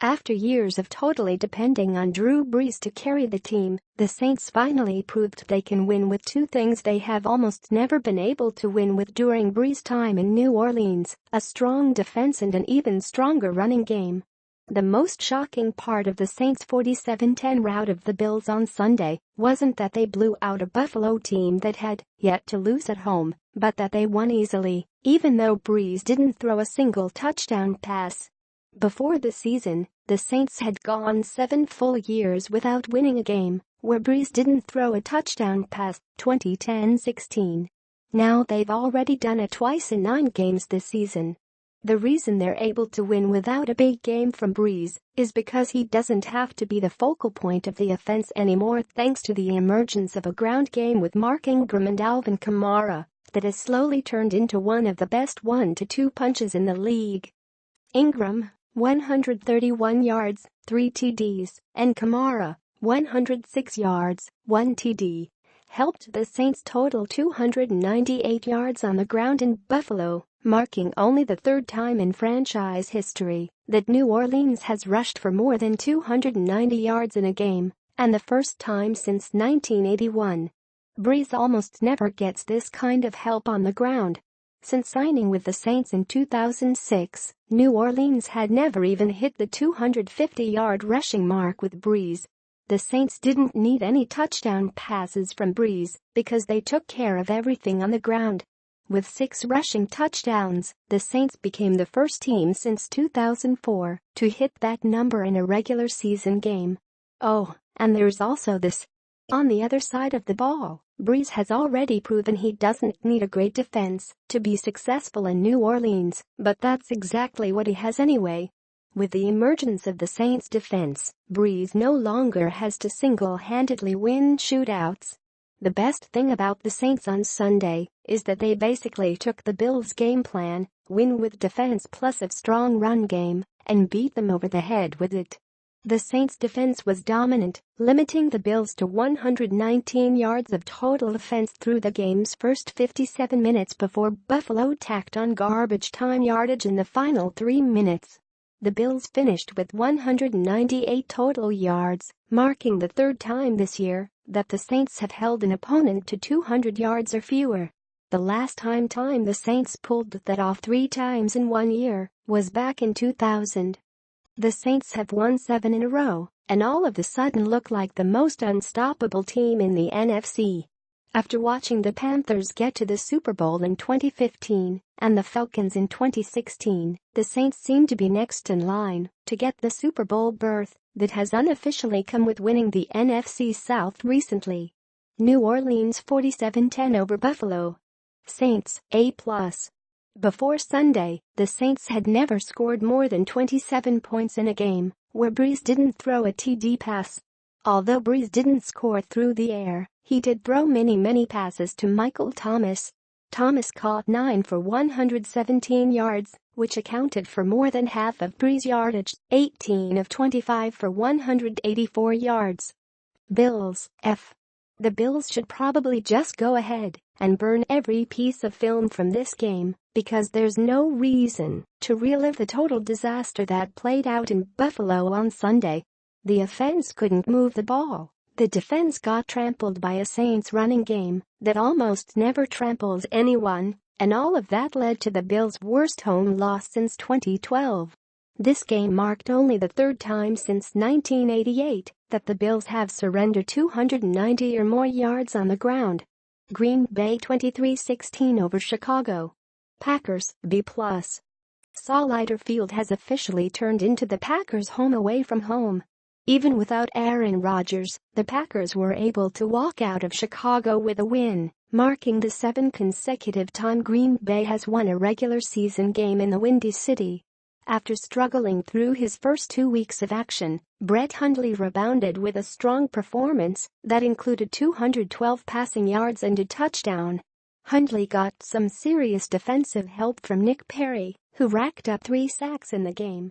After years of totally depending on Drew Brees to carry the team, the Saints finally proved they can win with two things they have almost never been able to win with during Brees' time in New Orleans: a strong defense and an even stronger running game. The most shocking part of the Saints' 47-10 rout of the Bills on Sunday wasn't that they blew out a Buffalo team that had yet to lose at home, but that they won easily, even though Brees didn't throw a single touchdown pass. Before the season, the Saints had gone 7 full years without winning a game where Brees didn't throw a touchdown pass, 2010-16. Now they've already done it twice in 9 games this season. The reason they're able to win without a big game from Brees is because he doesn't have to be the focal point of the offense anymore, thanks to the emergence of a ground game with Mark Ingram and Alvin Kamara that has slowly turned into one of the best 1-2 punches in the league. Ingram, 131 yards, 3 TDs, and Kamara, 106 yards, 1 TD, helped the Saints total 298 yards on the ground in Buffalo, marking only the third time in franchise history that New Orleans has rushed for more than 290 yards in a game, and the first time since 1981. Brees almost never gets this kind of help on the ground. Since signing with the Saints in 2006, New Orleans had never even hit the 250-yard rushing mark with Brees. The Saints didn't need any touchdown passes from Brees because they took care of everything on the ground. With 6 rushing touchdowns, the Saints became the first team since 2004 to hit that number in a regular season game. Oh, and there's also this. On the other side of the ball, Brees has already proven he doesn't need a great defense to be successful in New Orleans, but that's exactly what he has anyway. With the emergence of the Saints' defense, Brees no longer has to single-handedly win shootouts. The best thing about the Saints on Sunday is that they basically took the Bills' game plan, win with defense plus a strong run game, and beat them over the head with it. The Saints' defense was dominant, limiting the Bills to 119 yards of total offense through the game's first 57 minutes before Buffalo tacked on garbage time yardage in the final 3 minutes. The Bills finished with 198 total yards, marking the third time this year that the Saints have held an opponent to 200 yards or fewer. The last time the Saints pulled that off 3 times in 1 year was back in 2000. The Saints have won 7 in a row and all of a sudden look like the most unstoppable team in the NFC. After watching the Panthers get to the Super Bowl in 2015 and the Falcons in 2016, the Saints seem to be next in line to get the Super Bowl berth that has unofficially come with winning the NFC South recently. New Orleans 47-10 over Buffalo. Saints, A+. Before Sunday, the Saints had never scored more than 27 points in a game where Brees didn't throw a TD pass. Although Brees didn't score through the air, he did throw many passes to Michael Thomas. Thomas caught 9 for 117 yards, which accounted for more than half of Brees' yardage, 18 of 25 for 184 yards. Bills, F. The Bills should probably just go ahead and burn every piece of film from this game because there's no reason to relive the total disaster that played out in Buffalo on Sunday. The offense couldn't move the ball. The defense got trampled by a Saints running game that almost never tramples anyone, and all of that led to the Bills' worst home loss since 2012. This game marked only the third time since 1988 that the Bills have surrendered 290 or more yards on the ground. Green Bay 23-16 over Chicago. Packers, B+. Soldier Field has officially turned into the Packers' home away from home. Even without Aaron Rodgers, the Packers were able to walk out of Chicago with a win, marking the 7th consecutive time Green Bay has won a regular season game in the Windy City. After struggling through his first 2 weeks of action, Brett Hundley rebounded with a strong performance that included 212 passing yards and a touchdown. Hundley got some serious defensive help from Nick Perry, who racked up 3 sacks in the game.